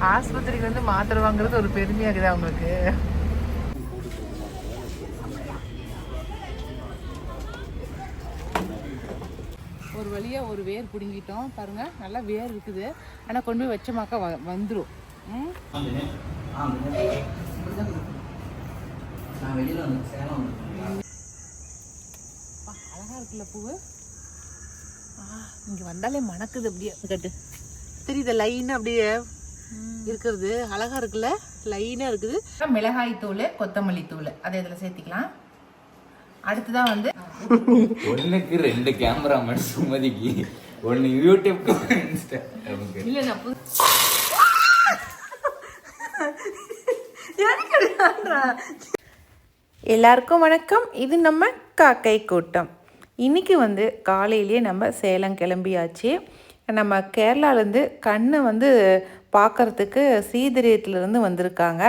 ஆஸ்பத்திரிக்கு வந்து மாத்திரை வாங்குறது ஒரு பெருமையாகுது அவங்களுக்கு. ஒரு வழியாக ஒரு வேர் பிடுங்கிட்டோம் பாருங்க, நல்லா வேர் இருக்குது. ஆனால் கொண்டு போய் வச்சமாக்கா வந்துடும். அழகா இருக்குல்ல பூவு. இங்கே வந்தாலே மணக்குது அப்படியே. கட்டு தெரியுது லைனாக அப்படியே இருக்கிறது, அழகா இருக்குல்ல, லைனாக இருக்குது. மிளகாய் தூள், கொத்தமல்லி தூள் அதை இதில் சேர்த்திக்கலாம். அடுத்துதான் வந்து ஒன்றுக்கு 2 கேமராமேன் சுமதிக்கு, ஒன்று யூடியூப்க்கு இல்லை. எல்லாருக்கும் வணக்கம். இது நம்ம காக்கை கூட்டம். இன்றைக்கி வந்து காலையிலேயே நம்ம சேலம் கிளம்பியாச்சு. நம்ம கேரளாலேருந்து கண்ணை வந்து பார்க்குறதுக்கு சீதரியத்துலேருந்து வந்திருக்காங்க.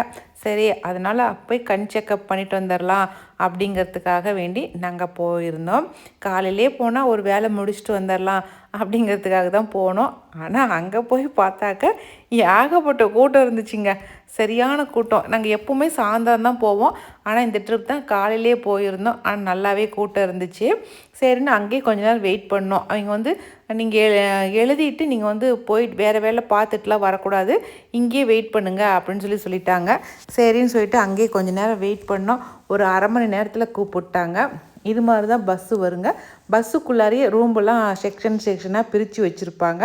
சரி, அதனால் போய் கண் செக்கப் பண்ணிட்டு வந்துடலாம் அப்படிங்கிறதுக்காக வேண்டி நாங்கள் போயிருந்தோம். காலையிலே போனால் ஒரு வேலை முடிச்சுட்டு வந்துடலாம் அப்படிங்கிறதுக்காக தான் போனோம். ஆனால் அங்கே போய் பார்த்தாக்க ஏகப்பட்ட கூட்டம் இருந்துச்சுங்க, சரியான கூட்டம். நாங்கள் எப்போவுமே சாயந்தரம் தான் போவோம், ஆனால் இந்த ட்ரிப் தான் காலையிலே போயிருந்தோம். ஆனால் நல்லாவே கூட்டம் இருந்துச்சு. சரின்னு அங்கேயே கொஞ்ச நேரம் வெயிட் பண்ணோம். அவங்க வந்து நீங்கள் எழுதிட்டு நீங்கள் வந்து போயிட்டு வேறு வேலை பார்த்துட்டுலாம் வரக்கூடாது, இங்கேயே வெயிட் பண்ணுங்க அப்படின்னு சொல்லிட்டாங்க. சரின்னு சொல்லிட்டு அங்கேயே கொஞ்சம் நேரம் வெயிட் பண்ணோம். ஒரு அரை மணி நேரத்தில் கூப்பிட்டாங்க. இது மாதிரி தான் பஸ்ஸு வருங்க. பஸ்ஸுக்குள்ளாரியே ரூம்பெல்லாம் செக்ஷனாக பிரித்து வச்சுருப்பாங்க.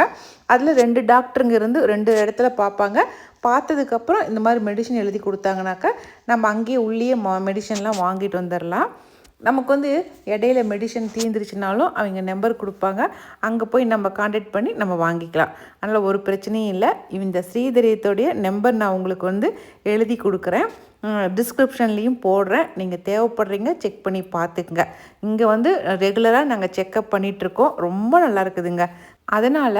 அதில் 2 டாக்டருங்க இருந்து 2 இடத்துல பார்ப்பாங்க. பார்த்ததுக்கப்புறம் இந்த மாதிரி மெடிசன் எழுதி கொடுத்தாங்கனாக்கா நம்ம அங்கேயே உள்ளேயே மெடிசன்லாம் வாங்கிட்டு வந்துடலாம். நமக்கு வந்து இடையில மெடிசன் தீர்ந்துருச்சுனாலும் அவங்க நம்பர் கொடுப்பாங்க, அங்கே போய் நம்ம கான்டாக்ட் பண்ணி நம்ம வாங்கிக்கலாம். அதனால் ஒரு பிரச்சனையும் இல்லை. இந்த ஸ்ரீதரியத்தோடைய நம்பர் நான் உங்களுக்கு வந்து எழுதி கொடுக்குறேன், டிஸ்கிரிப்ஷன்லேயும் போடுறேன். நீங்கள் தேவைப்படுறீங்க செக் பண்ணி பார்த்துக்குங்க. இங்கே வந்து ரெகுலராக நாங்கள் செக்கப் பண்ணிகிட்ருக்கோம், ரொம்ப நல்லா இருக்குதுங்க. அதனால்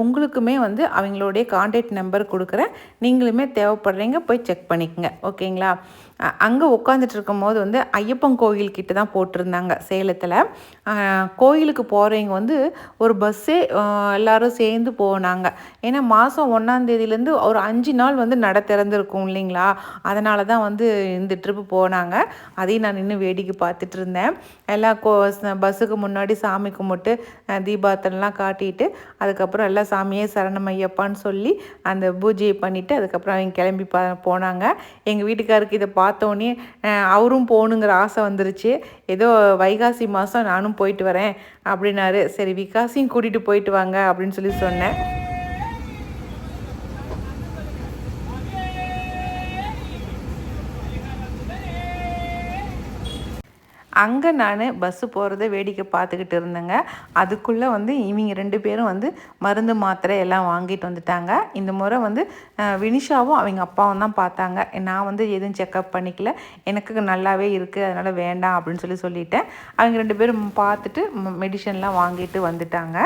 உங்களுக்குமே வந்து அவங்களுடைய கான்டாக்ட் நம்பர் கொடுக்குறேன், நீங்களுமே தேவைப்படுறீங்க போய் செக் பண்ணிக்கோங்க, ஓகேங்களா. அங்கே உட்காந்துட்டு இருக்கும் போது வந்து ஐயப்பன் கோயில்கிட்ட தான் போட்டிருந்தாங்க சேலத்தில். கோயிலுக்கு போகிறவங்க வந்து ஒரு பஸ்ஸே எல்லோரும் சேர்ந்து போனாங்க. ஏன்னா மாதம் 1ஆம் தேதியிலேருந்து ஒரு 5 நாள் வந்து நட திறந்துருக்கும் இல்லைங்களா, அதனால தான் வந்து இந்த ட்ரிப்பு போனாங்க. அதையும் நான் இன்னும் வேடிக்கை பார்த்துட்டு இருந்தேன். எல்லாம் பஸ்ஸுக்கு முன்னாடி சாமி கும்பிட்டு தீபாத்தெல்லாம் காட்டிட்டு அதுக்கப்புறம் எல்லாம் சாமியே சரணமையப்பான்னு சொல்லி அந்த பூஜையை பண்ணிவிட்டு அதுக்கப்புறம் அவங்க கிளம்பி போனாங்க. எங்கள் வீட்டுக்காருக்கு இதை பார்த்தோன்னே அவரும் போகணுங்கிற ஆசை வந்துருச்சு. ஏதோ வைகாசி மாதம் நானும் போயிட்டு வரேன் அப்படின்னாரு. சரி, விகாசியும் கூட்டிகிட்டு போயிட்டு வாங்க அப்படின்னு சொன்னேன். அங்கே நான் பஸ்ஸு போகிறத வேடிக்கை பார்த்துக்கிட்டு இருந்தேங்க. அதுக்குள்ளே வந்து இவங்க 2 பேரும் வந்து மருந்து மாத்திரை எல்லாம் வாங்கிட்டு வந்துட்டாங்க. இந்த முறை வந்து வினிஷாவும் அவங்க அப்பாவும் தான் பார்த்தாங்க. நான் வந்து எதுவும் செக்கப் பண்ணிக்கல, எனக்கு நல்லாவே இருக்குது, அதனால் வேண்டாம் அப்படின்னு சொல்லிட்டேன். அவங்க 2 பேரும் பார்த்துட்டு மெடிசன்லாம் வாங்கிட்டு வந்துட்டாங்க.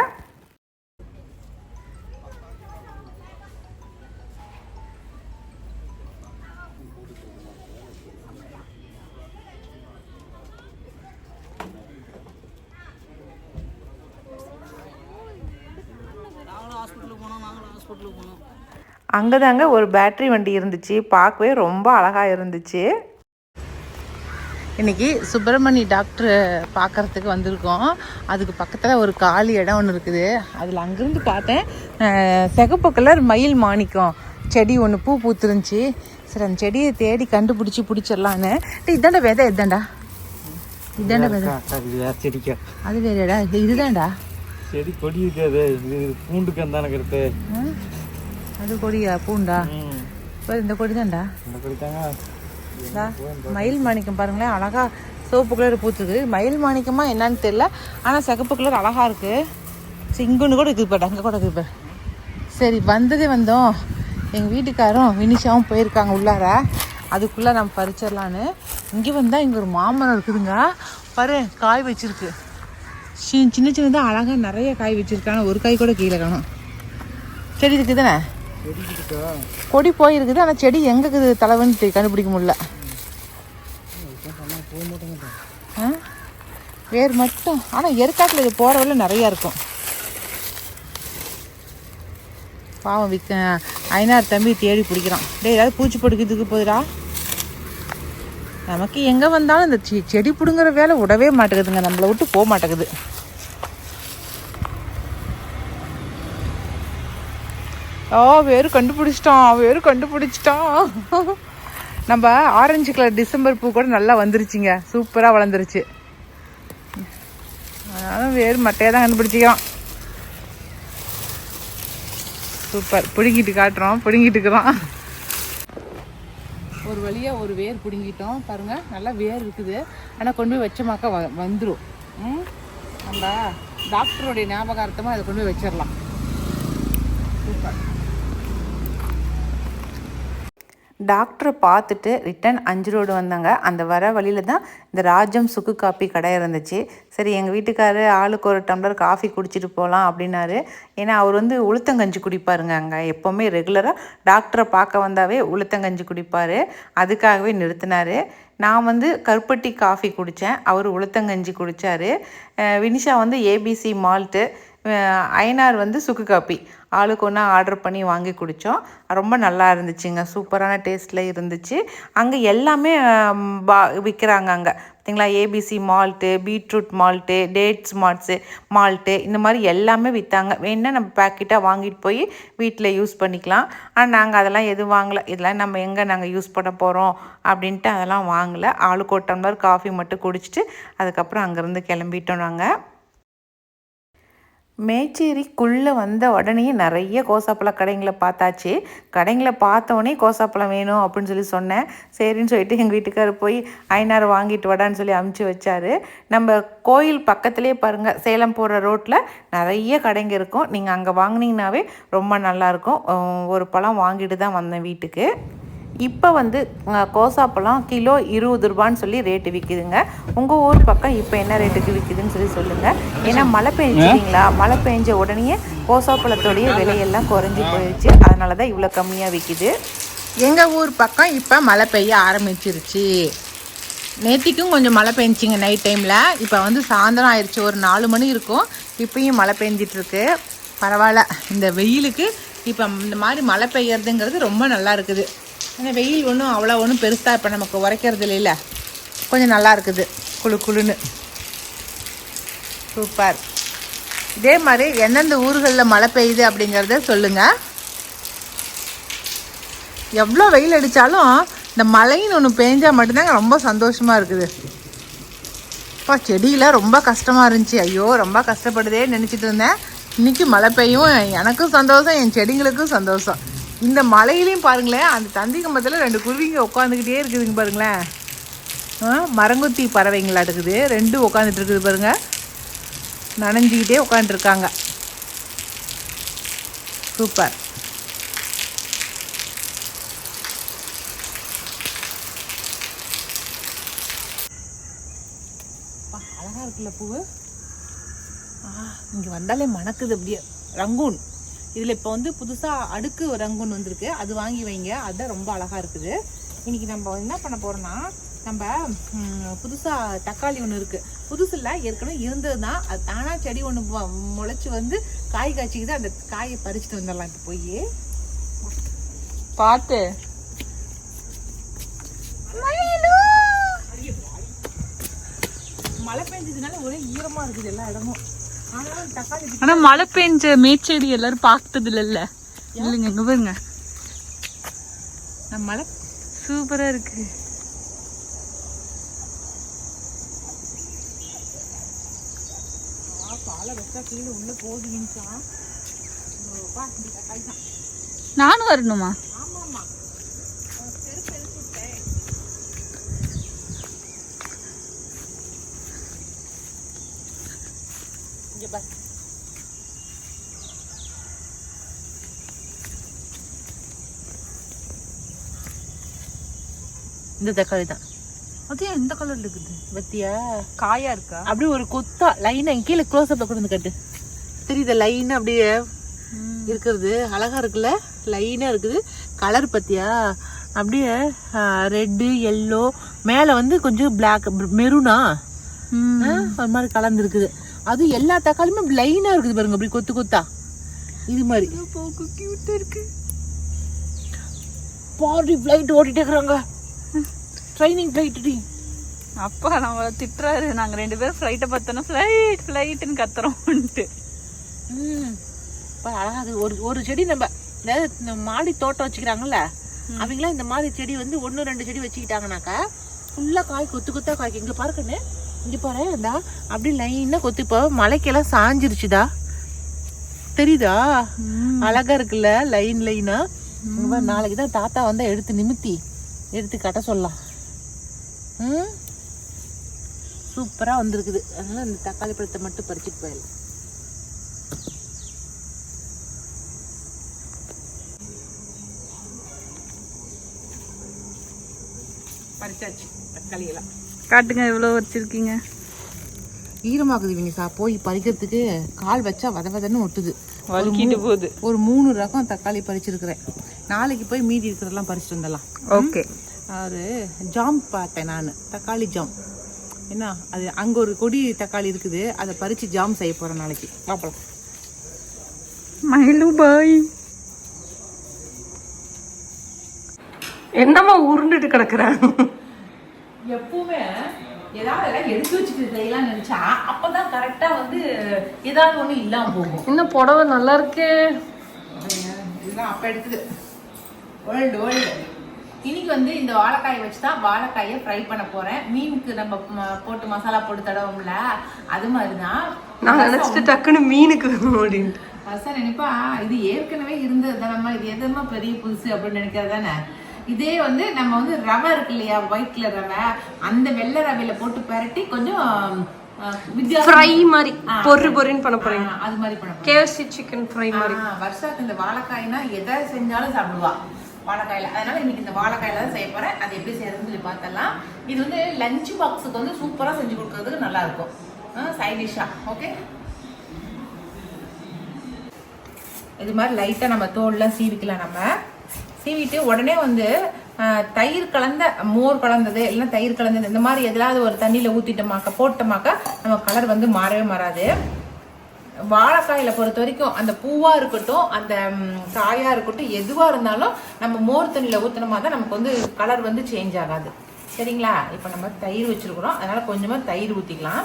அங்கே தாங்க ஒரு பேட்ரி வண்டி இருந்துச்சு, பார்க்கவே ரொம்ப அழகாக இருந்துச்சு. இன்றைக்கி சுப்பிரமணி டாக்டர் பார்க்குறதுக்கு வந்திருக்கோம். அதுக்கு பக்கத்தில் ஒரு காலி இடம் ஒன்று இருக்குது. அதில் அங்கேருந்து பார்த்தேன் சிகப்பு கலர் மயில் மாணிக்கம் செடி ஒன்று பூத்துருந்துச்சு. சரி, அந்த செடியை தேடி கண்டுபிடிச்சி பிடிச்சிடலான்னு. இதாண்டா விதை, இதாண்டா விதை, அது வேறடா, இதுதான்டா செடி கொடி இருக்காது, இது பூண்டுக்கு தானே கரெக்டு. அது கொடியா பூண்டா? இந்த கொடி தான்டா, இந்த கொடி தாங்க. மயில் மாணிக்கம் பாருங்களேன், அழகா சிவப்பு கலர் பூத்துக்கு. மயில் மாணிக்கமா என்னன்னு தெரியல, ஆனால் சிகப்பு கலர் அழகா இருக்கு. சிங்குன்னு கூட இருக்குது பாரு, அங்கே கூட இருக்குது பாரு. சரி, வந்தோம். எங்கள் வீட்டுக்காரும் வினிஷாவும் போயிருக்காங்க உள்ளார, அதுக்குள்ளே நம்ம பறிச்சிடலான்னு. இங்கே வந்தால் இங்கே ஒரு மாமரம் இருக்குதுங்க பாரு, காய் வச்சிருக்கு. சின்ன சின்னதாக அழகாக நிறைய காய் வச்சிருக்காங்க. ஒரு காய் கூட கீழே காணும். செடி இருக்குது தானே, கொடி போயிருக்குது, ஆனால் செடி எங்கே இருக்குது தலைவன்னு கண்டுபிடிக்க முடியல. வேர் மட்டும், ஆனால் எருக்காட்டில் இது போகிற வரையில நிறையா இருக்கும். பாவம் ஐநார் தம்பி தேடி பிடிக்கிறான். டேய் ஏதாவது பூச்சி பிடிக்கிறதுக்கு போதுடா. நமக்கு எங்கே வந்தாலும் இந்த செடி பிடுங்குற வேலை விடவே மாட்டேங்குதுங்க, நம்மளை விட்டு போக மாட்டேங்குது. வேறு கண்டுபிடிச்சிட்டான். நம்ம ஆரஞ்சு கலர் டிசம்பர் பூ கூட நல்லா வந்துருச்சுங்க, சூப்பராக வளர்ந்துருச்சு. அதனால வேறு மட்டையை தான் கண்டுபிடிச்சிக்கிறோம். சூப்பர், பிடுங்கிட்டு இருக்கிறோம். ஒரு வழியாக ஒரு வேர் பிடுங்கிட்டோம் பாருங்கள், நல்லா வேர் இருக்குது. ஆனால் கொண்டு போய் வச்சமாக்கா வந்துடும். நம்ம டாக்டருடைய ஞாபகார்த்தமாக அதை கொண்டு போய் வச்சிடலாம். சூப்பர். டாக்டரை பார்த்துட்டு ரிட்டன் 5 ரோடு வந்தாங்க. அந்த வர வழியில் தான் இந்த ராஜம் சுக்கு காப்பி கடை இருந்துச்சு. சரி எங்கள் வீட்டுக்காரரு ஆளுக்கு ஒரு டம்ளர் காஃபி குடிச்சிட்டு போகலாம் அப்படின்னாரு. ஏன்னா அவர் வந்து உளுத்தங்கஞ்சி குடிப்பாருங்க. அங்கே எப்போவுமே ரெகுலராக டாக்டரை பார்க்க வந்தாவே உளுத்தங்கஞ்சி குடிப்பார். அதுக்காகவே நிறுத்தினார். நான் வந்து கருப்பட்டி காஃபி குடித்தேன், அவர் உளுத்தங்கஞ்சி குடித்தார். வினிஷா வந்து ஏபிசி மால்ட்டு, ஐநார் வந்து சுக்கு காப்பி ஆளுக்கு ஒன்றா ஆர்டர் பண்ணி வாங்கி குடித்தோம். ரொம்ப நல்லா இருந்துச்சுங்க, சூப்பரான டேஸ்ட்டில் இருந்துச்சு. அங்கே எல்லாமே விற்கிறாங்க. அங்கே பார்த்திங்களா, ABC malt, beetroot malt, dates malt இந்த மாதிரி எல்லாமே விற்றாங்க. வேணுன்னா நம்ம பேக்கெட்டாக வாங்கிட்டு போய் வீட்டில் யூஸ் பண்ணிக்கலாம். ஆனால் நாங்கள் அதெல்லாம் எதுவும் வாங்கலை. இதெல்லாம் நம்ம எங்கே நாங்கள் யூஸ் பண்ண போகிறோம் அப்படின்ட்டு அதெல்லாம் வாங்கலை. ஆளுக்கு ஒரு டம்ளர் காஃபி மட்டும் குடிச்சிட்டு அதுக்கப்புறம் அங்கேருந்து கிளம்பிட்டோம். நாங்கள் மேச்சேரிக்குள்ளே வந்த உடனே நிறைய கோசாப்பழம் கடைங்களை பார்த்தாச்சு. கடைங்களை பார்த்தோன்னே கோசாப்பழம் வேணும் அப்படின்னு சொல்லி சொன்னேன். சரின்னு சொல்லிட்டு எங்கள் வீட்டுக்காரர் போய் ஐநார் வாங்கிட்டு வடான்னு சொல்லி அமுச்சு வச்சார். நம்ம கோயில் பக்கத்துலேயே பாருங்கள், சேலம் போகிற ரோட்டில் நிறைய கடைங்க இருக்கும். நீங்கள் அங்கே வாங்கினீங்கன்னாவே ரொம்ப நல்லாயிருக்கும். ஒரு பழம் வாங்கிட்டு தான் வந்தேன் வீட்டுக்கு. இப்போ வந்து கோசாப்பழம் கிலோ 20 ரூபான்னு சொல்லி ரேட்டு விற்கிதுங்க. உங்கள் ஊர் பக்கம் இப்போ என்ன ரேட்டுக்கு விற்கிதுன்னு சொல்லுங்கள். ஏன்னா மழை பெஞ்சிட்டிங்களா, மழை பெஞ்ச உடனே கோசாப்பழத்தோடைய விலையெல்லாம் குறைஞ்சி போயிடுச்சு. அதனால தான் இவ்வளோ கம்மியாக விற்கிது. எங்கள் ஊர் பக்கம் இப்போ மழை பெய்ய ஆரம்பிச்சிருச்சு. நேற்றுக்கும் கொஞ்சம் மழை பெஞ்சிங்க நைட் டைமில். இப்போ வந்து சாயந்தரம் ஆயிடுச்சு, ஒரு 4 மணி இருக்கும். இப்பயும் மழை பெஞ்சிட்ருக்கு. பரவாயில்ல, இந்த வெயிலுக்கு இப்போ இந்த மாதிரி மழை பெய்யறதுங்கிறது ரொம்ப நல்லா இருக்குது. ஏன்னா வெயில் ஒன்றும் பெருசாக இப்போ நமக்கு உரைக்கிறது இல்லைல்ல, கொஞ்சம் நல்லா இருக்குது குளுன்னு. சூப்பர். இதே மாதிரி எந்தெந்த ஊர்களில் மழை பெய்யுது அப்படிங்கிறத சொல்லுங்கள். எவ்வளோ வெயில் அடித்தாலும் இந்த மழைன்னு ஒன்று பெஞ்சால் மட்டும்தாங்க ரொம்ப சந்தோஷமாக இருக்குது. இப்போ செடியெலாம் ரொம்ப கஷ்டமாக இருந்துச்சு. ஐயோ ரொம்ப கஷ்டப்படுதே நினச்சிட்டு இருந்தேன். இன்றைக்கி மழை பெய்யும், எனக்கும் சந்தோஷம், என் செடிங்களுக்கும் சந்தோஷம். இந்த மலையிலையும் பாருங்களேன், அந்த தந்தி கம்பத்தில் 2 குருவிங்க உட்காந்துக்கிட்டே இருக்குதுங்க பாருங்களேன். மரங்கொத்தி பறவைங்களா இருக்குது, 2 உட்காந்துட்டு இருக்குது பாருங்கள், நனைஞ்சிக்கிட்டே உட்காந்துருக்காங்க. சூப்பர். அழகாக இருக்குல்ல பூவு. இங்கே வந்தாலே மணக்குது அப்படியே. ரங்கூன் இதில் இப்போ வந்து புதுசாக அடுக்கு ரங்கூன் வந்திருக்கு, அது வாங்கி வைங்க, அதுதான் ரொம்ப அழகாக இருக்குது. இன்றைக்கி நம்ம என்ன பண்ண போகிறோன்னா, நம்ம புதுசாக தக்காளி ஒன்று இருக்குது. புதுசு இல்லை, ஏற்கனவே இருந்தது தான். அது தானாக செடி ஒன்று முளைச்சி வந்து காய் காய்ச்சிக்குது. அந்த காயை பறிச்சுட்டு வந்துடலாம். இப்போ போய் பார்த்து மழை பெஞ்சதுனால ஒரே ஈரமாக இருக்குது எல்லா இடமும். ஆனா மழை பெஞ்ச மேச்செடி எல்லாரும் பார்த்தது இல்லைங்க. இங்க பாருங்க, மழை சூப்பரா இருக்கு. பாலை வச்சா கீழே உள்ள போகுதுங்கச்சா. நானும் வரணுமா? ஆமாம்மா, இங்க பாரு. இந்த தக்காளி தான். அது எந்த கலர்ல இருக்குது? பத்தியா காயா இருக்கா? அப்படியே ஒரு கொத்தா லைனா கீழே க்ளோஸ் அப்ல கொண்டு வந்து கட்டு. தெரியுது லைனா அப்படியே இருக்கிறது, அழகா இருக்குல்ல, லைனா இருக்குது. கலர் பத்தியா அப்படியே ரெட்டு எல்லோ, மேல வந்து கொஞ்சம் பிளாக் மெரூனா ஒரு மாதிரி கலந்து இருக்குது. அது எல்லா தக்காளியுமே லைனா இருக்குது பாருங்க, அப்படி கொத்து கொத்தா. இது மாதிரி கியூட்டா இருக்கு. பாடி ஃப்ளைட் ஓட்டிட்டு இருக்கிறாங்க. ட்ரைனிங் ஃப்ளைட் டி. அப்பா நம்ம திட்டுறாரு, நாங்க 2 பேரும் ஃப்ளைட்டை பார்த்தோன்னா ஃப்ளைட்டுன்னு கத்துறோம்ட்டு. அழகா அது ஒரு செடி நம்ம இந்த மாடி தோட்டம் வச்சுக்கிறாங்கல்ல, அவங்களாம் இந்த மாதிரி செடி வந்து 1-2 செடி வச்சுக்கிட்டாங்கனாக்கா ஃபுல்லாக காய் கொத்தா காய்க்கு. இங்கே பாருக்கண்ணே, இங்கே பாரு இந்தா அப்படி லைனாக கொத்து. இப்போ மலைக்கெல்லாம் சாஞ்சிருச்சுதா, தெரியுதா? அழகா இருக்குல்ல லைனா. நாளைக்கு தான் தாத்தா வந்தால் எடுத்து கட்ட சொல்லலாம். சூப்பராக வந்திருக்குது. அதனால இந்த தக்காளி பழத்தை மட்டும் பறிச்சுட்டு போயிடலாம். பறிச்சாச்சு தக்காளியெல்லாம். காட்டுங்க எவ்வளோ வச்சிருக்கீங்க. ஈரமாக்குது வினிசா, போய் பறிக்கிறதுக்கு கால் வச்சா வதன்னு ஒட்டுது, வலிக்கிட்டு போகுது. ஒரு 3 ரகம் தக்காளி பறிச்சிருக்கிறேன். நாளைக்கு போய் மீதி இருக்கிறதெல்லாம் பறிச்சுட்டு வந்துடலாம். ஓகே. ஒரு ஜாம் பார்த்தேன் நான், தக்காளி ஜாம். என்ன அது, அங்கே ஒரு கொடி தக்காளி இருக்குது, அதை பறித்து ஜாம் செய்ய போகிறேன் நாளைக்கு. பார்ப்போம். மயிலு பாய் என்னம்மா உருண்டுட்டு கிடக்குறேன்? எப்பவுமே ஏதாவது எல்லாம் எடுத்து வச்சுட்டு செய்யலாம்னு நினைச்சா அப்பதான் கரெக்டா வந்து ஏதாவது ஒண்ணு இல்லாம போகும். இன்னும் புடவை நல்லா இருக்கு. இதெல்லாம் அப்ப எடுத்தது. வேர்ல்டு இன்னைக்கு வந்து இந்த வாழைக்காயை வச்சுதான் வாழைக்காயை ஃப்ரை பண்ண போறேன். மீனுக்கு நம்ம போட்டு மசாலா போட்டு தடவோம்ல, அது மாதிரிதான். நான் நினைச்சிட்டு டக்குன்னு மீனுக்கு அப்படின்ட்டு அதான் நினைப்பா, இது ஏற்கனவே இருந்தது தானம்மா, இது எதுமா பெரிய புதுசு அப்படின்னு நினைக்கிறது தானே. இதே வந்து நம்ம வந்து ரவை இருக்கு இல்லையா, ஒயிட் கலர் ரவை, அந்த வெள்ளை ரவையில போட்டு பரட்டி கொஞ்சம் ஃப்ரை மாதிரி பொரின்னு பண்ண போறீங்க. அது மாதிரி பண்ண போறேன். KFC சிக்கன் ஃப்ரை மாதிரி. வருஷத்துக்கு இந்த வாழைக்காய்னா எதை செஞ்சாலும் சாப்பிடுவா வாழைக்காயில. அதனால இன்னைக்கு இந்த வாழைக்காயில தான் செய்ய போறேன். அது எப்படி செய்யறதுன்னு சொல்லி பார்த்தலாம். இது வந்து லஞ்ச் பாக்ஸுக்கு வந்து சூப்பரா செஞ்சு கொடுக்கறதுக்கு நல்லா இருக்கும், சைட் டிஷ்ஷா. ஓகே, இது மாதிரி லைட்டா நம்ம தோல்லாம் சீவிக்கலாம். நம்ம சீவிட்டு உடனே வந்து தயிர் கலந்த, மோர் கலந்தது இல்லைன்னா தயிர் கலந்தது, இந்த மாதிரி எதாவது ஒரு தண்ணியில் ஊற்றிட்டோமாக்கா போட்டோமாக்கா நம்ம கலர் வந்து மாறவே மாறாது. வாழைக்காயில பொறுத்த வரைக்கும் அந்த பூவாக இருக்கட்டும், அந்த காயாக இருக்கட்டும், எதுவாக இருந்தாலும் நம்ம மோர் தண்ணியில் ஊற்றினோமா தான் நமக்கு வந்து கலர் வந்து சேஞ்ச் ஆகாது. சரிங்களா? இப்போ நம்ம தயிர் வச்சுருக்குறோம், அதனால் கொஞ்சமாக தயிர் ஊற்றிக்கலாம்.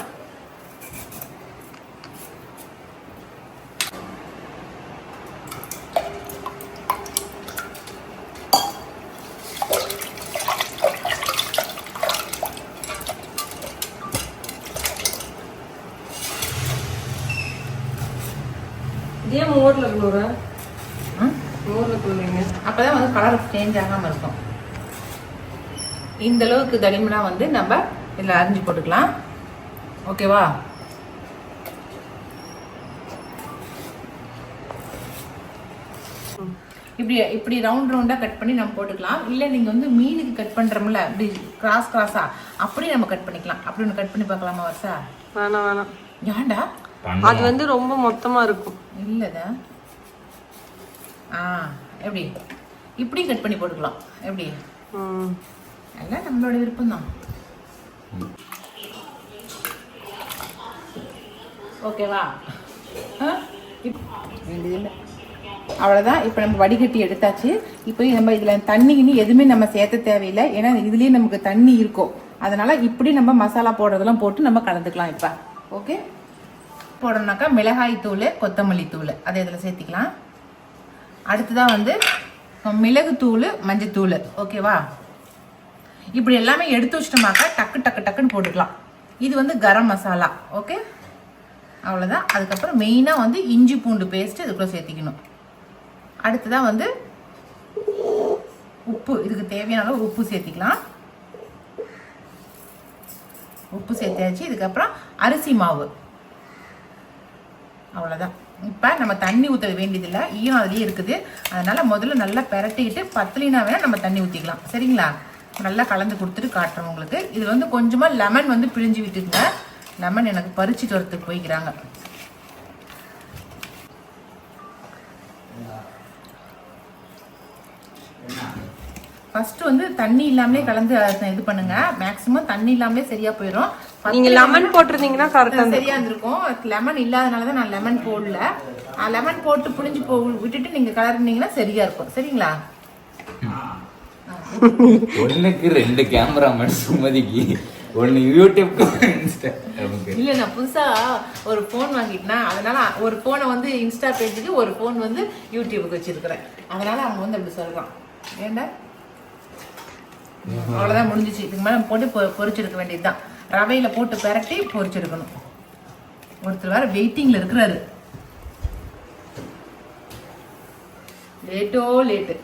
ஏன் மோர்ல குளுற? மோர்ல குளுறீங்க, அப்பதான் வந்து கலர் சேஞ்ச் ஆகாம இருக்கும். இந்த அளவுக்கு தடிமனா வந்து நம்ம இதில் அரிஞ்சு போட்டுக்கலாம். ஓகேவா? இப்படி ரவுண்டா கட் பண்ணி நம்ம போட்டுக்கலாம். இல்லை நீங்க வந்து மீனுக்கு கட் பண்றோம்ல, இப்படி கிராஸா அப்படி நம்ம கட் பண்ணிக்கலாம். அப்படி ஒன்று கட் பண்ணி பார்க்கலாமா வருஷா? வேணாம். ஏன்டா? அது வந்து ரொம்ப மொத்தமா இருக்கும். இல்லதா, எப்படி இப்படி கட் பண்ணி போட்டுக்கலாம். எப்படி? எல்லாம் நம்மளோட விருப்பம் தான். ஓகேவா? வேண்டியதில்லை, அவ்வளோதான். இப்போ நம்ம வடிகட்டி எடுத்தாச்சு. இப்போ நம்ம இதில் தண்ணி எதுவுமே நம்ம சேர்த்த தேவையில்லை, ஏன்னா இதுலேயே நமக்கு தண்ணி இருக்கும். அதனால இப்படி நம்ம மசாலா போடுறதெல்லாம் போட்டு நம்ம கலந்துக்கலாம். இப்போ ஓகே, போடணும்னாக்கா மிளகாய் தூள், கொத்தமல்லி தூள் அதை இதில் சேர்த்திக்கலாம். அடுத்ததான் வந்து மிளகுத்தூள், மஞ்சத்தூள். ஓகேவா? இப்படி எல்லாமே எடுத்து வச்சிட்டோமாக்கா டக்குன்னு போட்டுக்கலாம். இது வந்து கரம் மசாலா. ஓகே, அவ்வளோதான். அதுக்கப்புறம் மெயினாக வந்து இஞ்சி பூண்டு பேஸ்ட்டு இதுக்குள்ளே சேர்த்திக்கணும். அடுத்ததான் வந்து உப்பு, இதுக்கு தேவையான அளவு உப்பு சேர்த்திக்கலாம். உப்பு சேர்த்தாச்சு. இதுக்கப்புறம் அரிசி மாவு, அவ்வளோதான். இப்போ நம்ம தண்ணி ஊற்ற வேண்டியதில்லை, ஈரம் அதுலேயே இருக்குது. அதனால முதல்ல நல்லா பெரட்டிக்கிட்டு பத்தலினா வேணால் நம்ம தண்ணி ஊற்றிக்கலாம். சரிங்களா? நல்லா கலந்து கொடுத்துட்டு காட்டுறோம் உங்களுக்கு. இது வந்து கொஞ்சமாக லெமன் வந்து பிழிஞ்சு விட்டுருங்க. லெமன் எனக்கு பறிச்சுட்டு வரத்துக்கு போய்க்கிறாங்க. ஃபர்ஸ்ட் வந்து தண்ணி இல்லாமலே கலந்து இது பண்ணுங்க. மேக்ஸிமம் தண்ணி இல்லாமலே சரியா போயிடும். நீங்க லெமன் போட்டிருந்தீங்கன்னா கரெக்டா சரியா இருந்திருக்கும். லெமன் இல்லாதனால தான் நான் லெமன் போடல. லெமன் போட்டு புளிஞ்சு விட்டுட்டு நீங்க கலர்னீங்கன்னா சரியா இருக்கும். சரிங்களா? ஒண்ணுக்கு 2 கேமராமேன் சுமதிக்கு, ஒன்னு யூடியூப்க்கு இன்ஸ்டாகிராமுக்கு. இல்ல நான் புதுசா ஒரு போன் வாங்கிட்டேன்னா அதனால ஒரு போனை வந்து இன்ஸ்டா பேஜுக்கு, ஒரு போன் வந்து யூடியூபுக்கு வச்சிருக்கிறேன். அதனால அவங்க வந்து அப்படி சொல்றான். ஏண்டா அவ்வளவுதான் முடிஞ்சிச்சு. இதுக்கு மேல போட்டு பொரிச்செடுக்க வேண்டியதுதான். ரவையில போட்டு பெரட்டி பொரிச்செடுக்கணும். ஒருத்தர் வேற வெயிட்டிங்ல இருக்கிறாரு. லேட்டு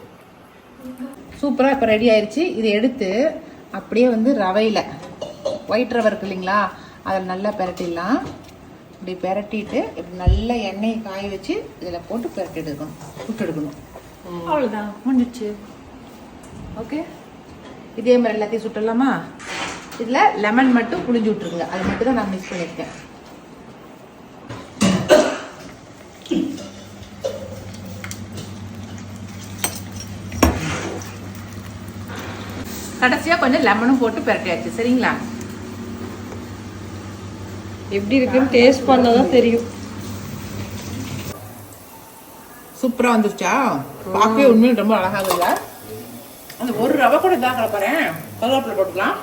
சூப்பரா இப்ப ரெடி ஆயிடுச்சு. இதை எடுத்து அப்படியே வந்து ரவையில, ஒயிட் ரவை இருக்கு இல்லைங்களா, அதில் நல்லா பெரட்டிடலாம். இப்படி பெரட்டிட்டு இப்படி நல்லா எண்ணெயை காய வச்சு இதில் போட்டு பெரட்டி எடுக்கணும், சுட்டு எடுக்கணும். அவ்வளவுதான் முடிஞ்சிச்சு. ஓகே, இதே மாதிரி எல்லாத்தையும் சுட்டுடலாமா? இதில் லெமன் மட்டும் புளிஞ்சு விட்டுருங்க. அது மட்டும் தான் நான் மிக்ஸ் பண்ணியிருக்கேன். கடைசியாக கொஞ்சம் லெமனும் போட்டு பெரட்டியாச்சு. சரிங்களா? எப்படி இருக்குன்னு டேஸ்ட் பண்ணாதான் தெரியும். சூப்பரா வந்துருச்சா? பார்க்கவே உண்மையும் ரொம்ப அழகா இருக்குல்ல? அந்த ஒரு ரவை கூட இதாக கலப்பறேன். கருவேப்பிலை போட்டுக்கலாம்.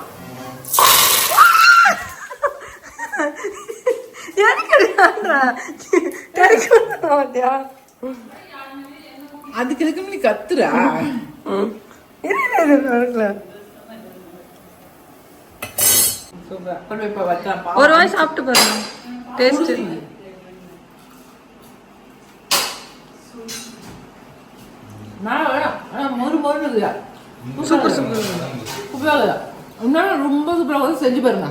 அதுக்கு எதுக்கு நீ கத்துறா? ஒரு வாய் சாப்பிட்டு பாருங்க, டேஸ்ட். Super super. இன்னும் ரொம்ப சூப்பராக செஞ்சு பாருங்க.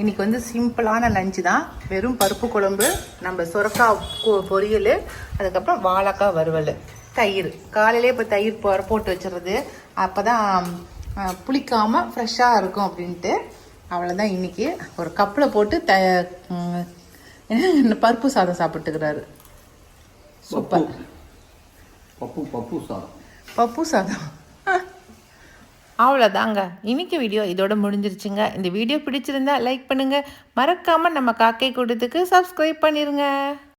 இன்னைக்கு வந்து சிம்பிளான லஞ்சு தான். வெறும் பருப்பு குழம்பு, நம்ம சுரக்காய் பொரியல், அதுக்கப்புறம் வாழைக்காய் வறுவல், தயிர். காலையிலே இப்போ தயிர் போட்டு வச்சுறது, அப்போ தான் புளிக்காமல் ஃப்ரெஷ்ஷாக இருக்கும் அப்படின்ட்டு. அவ்வளோதான். இன்னைக்கு ஒரு கப்பில் போட்டு பருப்பு சாதம் சாப்பிட்டுக்கிறாரு. சூப்பர். பப்பு சாதம். அவ்வளோதாங்க, இன்னைக்கு வீடியோ இதோட முடிஞ்சிருச்சுங்க. இந்த வீடியோ பிடிச்சிருந்தா லைக் பண்ணுங்கள். மறக்காமல் நம்ம காக்கை கூட்டத்துக்கு சப்ஸ்கிரைப் பண்ணிடுங்க.